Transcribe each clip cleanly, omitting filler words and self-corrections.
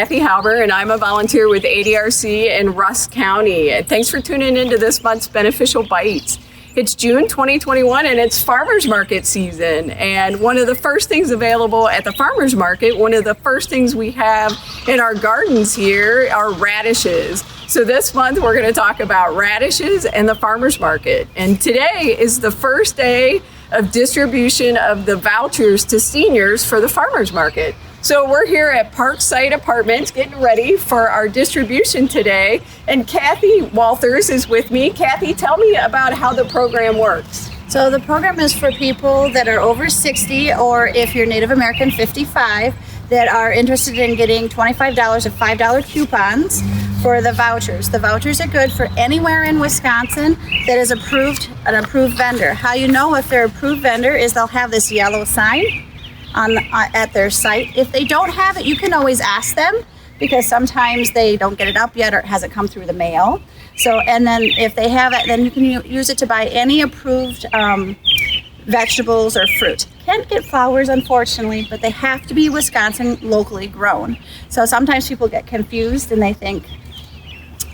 Kathy Halber, and I'm a volunteer with ADRC in Rusk County. And thanks for tuning into this month's Beneficial Bites. It's June 2021 and it's farmers market season. And one of the first things available at the farmers market, one of the first things we have in our gardens here are radishes. So this month we're going to talk about radishes and the farmers market. And today is the first day of distribution of the vouchers to seniors for the farmers market. So we're here at Parkside Apartments getting ready for our distribution today. And Kathy Walters is with me. Kathy, tell me about how the program works. So the program is for people that are over 60, or if you're Native American, 55, that are interested in getting $25 of $5 coupons for the vouchers. The vouchers are good for anywhere in Wisconsin that is an approved vendor. How you know if they're an approved vendor is they'll have this yellow sign at their site. If they don't have it, you can always ask them, because sometimes they don't get it up yet or it hasn't come through the mail. So, and then if they have it, then you can use it to buy any approved vegetables or fruit. Can't get flowers, unfortunately, but they have to be Wisconsin locally grown. So sometimes people get confused and they think,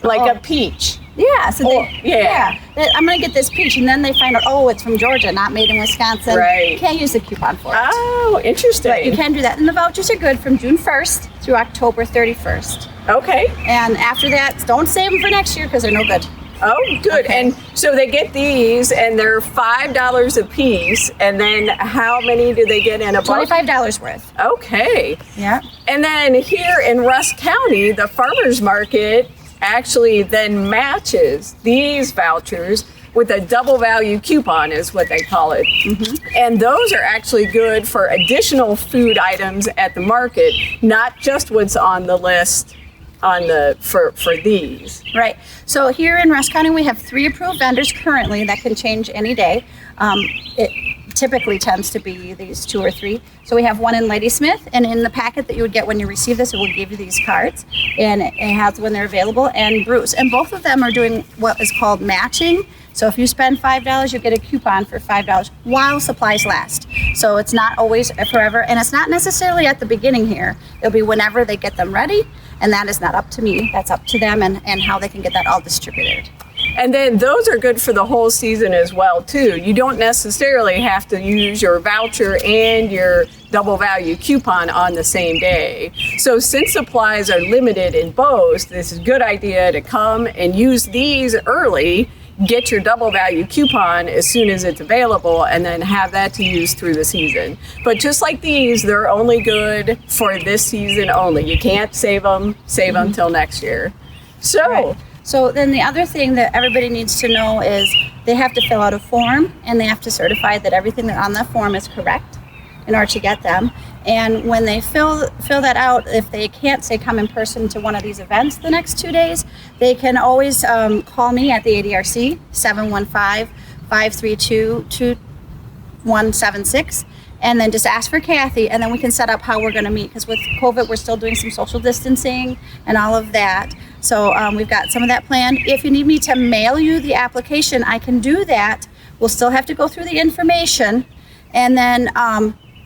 like a peach. Yeah, so yeah. I'm gonna get this peach, and then they find out, oh, it's from Georgia, not made in Wisconsin. Right. Can't use the coupon for it. Oh, interesting. But you can do that, and the vouchers are good from June 1st through October 31st. Okay. And after that, don't save them for next year because they're no good. Oh, good. Okay. And so they get these, and they're $5 a piece. And then how many do they get in a box? $25 worth. Okay. Yeah. And then here in Rusk County, the farmers market actually then matches these vouchers with a double value coupon, is what they call it. Mm-hmm. And those are actually good for additional food items at the market, not just what's on the list for these. Right. So here in Rusk County, we have 3 approved vendors currently. That can change any day. It typically tends to be these 2 or 3. So we have one in Ladysmith, and in the packet that you would get when you receive this, it will give you these cards, and it has when they're available, and Bruce. And both of them are doing what is called matching. So if you spend $5, you get a coupon for $5 while supplies last. So it's not always forever, and it's not necessarily at the beginning here. It'll be whenever they get them ready, and that is not up to me. That's up to them and how they can get that all distributed. And then those are good for the whole season as well, too. You don't necessarily have to use your voucher and your double value coupon on the same day. So since supplies are limited in both, this is a good idea to come and use these early, get your double value coupon as soon as it's available, and then have that to use through the season. But just like these, they're only good for this season only. You can't save them till next year. So. Right. So then the other thing that everybody needs to know is they have to fill out a form, and they have to certify that everything that on the form is correct in order to get them. And when they fill that out, if they can't, say, come in person to one of these events the next 2 days, they can always call me at the ADRC, 715-532-2176. And then just ask for Kathy, and then we can set up how we're going to meet, because with COVID, we're still doing some social distancing and all of that. So we've got some of that planned. If you need me to mail you the application, I can do that. We'll still have to go through the information, and then,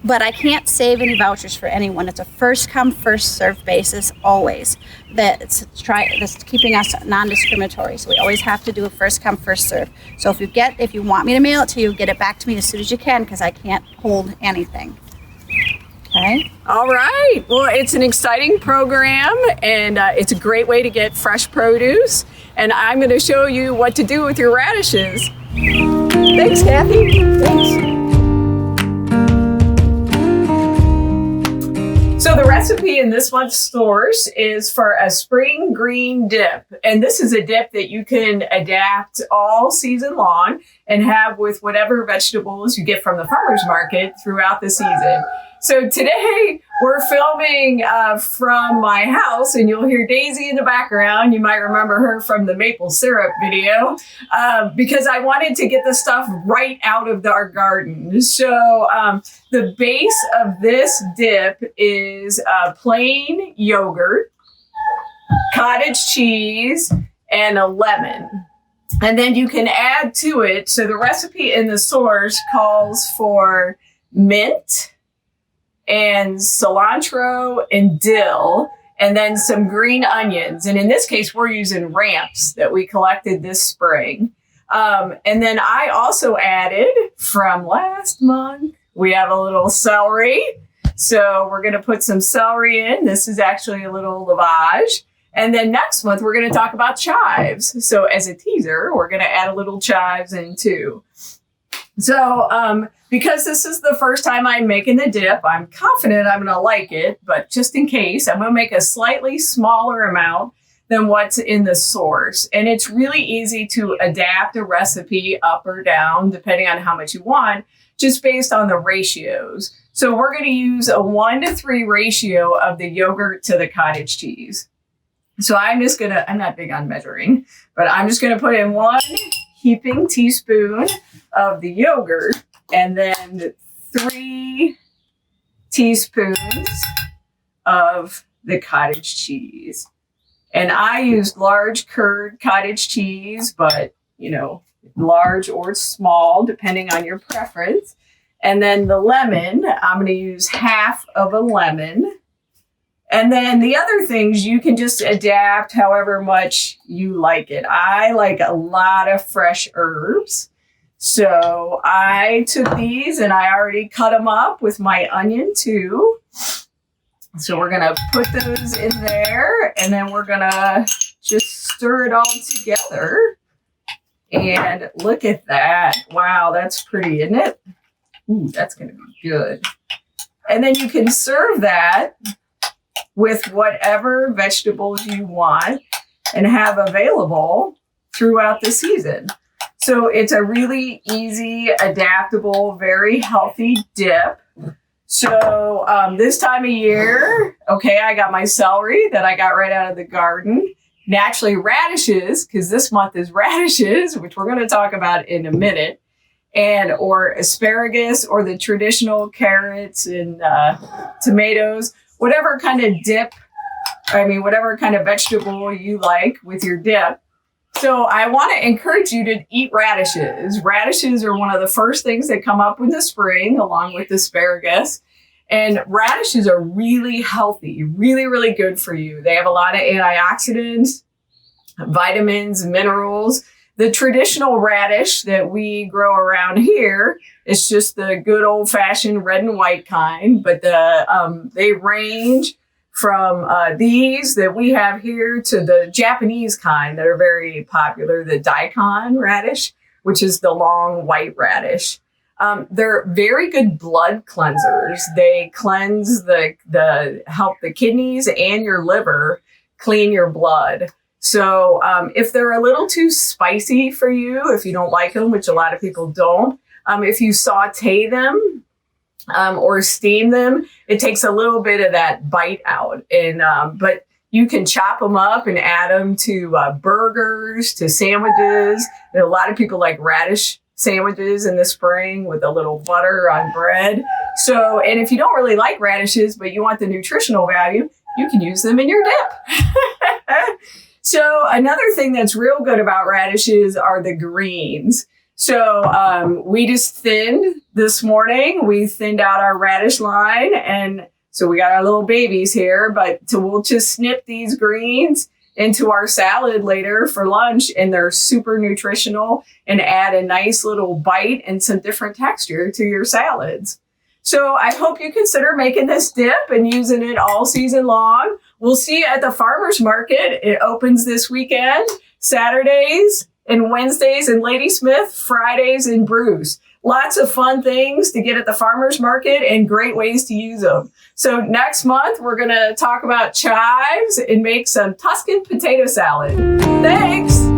but I can't save any vouchers for anyone. It's a first come, first served basis always. That's keeping us non-discriminatory. So we always have to do a first come, first serve. So if you want me to mail it to you, get it back to me as soon as you can, because I can't hold anything. Okay. All right. Well, it's an exciting program, and it's a great way to get fresh produce. And I'm going to show you what to do with your radishes. Thanks, Kathy. Thanks. So the recipe in this month's source is for a spring green dip. And this is a dip that you can adapt all season long and have with whatever vegetables you get from the farmer's market throughout the season. So today we're filming from my house, and you'll hear Daisy in the background. You might remember her from the maple syrup video, because I wanted to get the stuff right out of our garden. So the base of this dip is plain yogurt, cottage cheese, and a lemon. And then you can add to it. So the recipe in the source calls for mint and cilantro and dill. and then some green onions. And in this case, we're using ramps that we collected this spring. And then I also added from last month, we have a little celery. So we're going to put some celery in. This is actually a little lavage. And then next month, we're going to talk about chives. So as a teaser, we're going to add a little chives in too. So because this is the first time I'm making the dip, I'm confident I'm going to like it. But just in case, I'm going to make a slightly smaller amount than what's in the source. And it's really easy to adapt a recipe up or down, depending on how much you want, just based on the ratios. So we're going to use a 1-to-3 ratio of the yogurt to the cottage cheese. So I'm not big on measuring, but I'm just going to put in 1 heaping teaspoon of the yogurt and then 3 teaspoons of the cottage cheese. And I used large curd cottage cheese, but large or small, depending on your preference. And then the lemon, I'm going to use half of a lemon. And then the other things, you can just adapt however much you like it. I like a lot of fresh herbs. So I took these and I already cut them up with my onion too. So we're going to put those in there and then we're going to just stir it all together. And look at that. Wow, that's pretty, isn't it? Ooh, that's going to be good. And then you can serve that with whatever vegetables you want and have available throughout the season. So it's a really easy, adaptable, very healthy dip. So this time of year, I got my celery that I got right out of the garden. Naturally radishes, because this month is radishes, which we're going to talk about in a minute, or asparagus or the traditional carrots and tomatoes, whatever kind of whatever kind of vegetable you like with your dip. So I want to encourage you to eat radishes. Radishes are one of the first things that come up in the spring, along with asparagus. And radishes are really healthy, really, really good for you. They have a lot of antioxidants, vitamins, minerals. The traditional radish that we grow around here is just the good old-fashioned red and white kind, but they range from these that we have here to the Japanese kind that are very popular, the daikon radish, which is the long white radish. They're very good blood cleansers. They cleanse help the kidneys and your liver clean your blood. So if they're a little too spicy for you, if you don't like them, which a lot of people don't, if you saute them or steam them, it takes a little bit of that bite out. And but you can chop them up and add them to burgers, to sandwiches. And a lot of people like radish sandwiches in the spring with a little butter on bread. So, and if you don't really like radishes, but you want the nutritional value, you can use them in your dip. So another thing that's real good about radishes are the greens. So we just thinned this morning. We thinned out our radish line. And so we got our little babies here, but we'll just snip these greens into our salad later for lunch. And they're super nutritional and add a nice little bite and some different texture to your salads. So I hope you consider making this dip and using it all season long. We'll see you at the farmer's market. It opens this weekend, Saturdays and Wednesdays in Ladysmith, Fridays in Bruce. Lots of fun things to get at the farmer's market and great ways to use them. So next month, we're going to talk about chives and make some Tuscan potato salad. Thanks.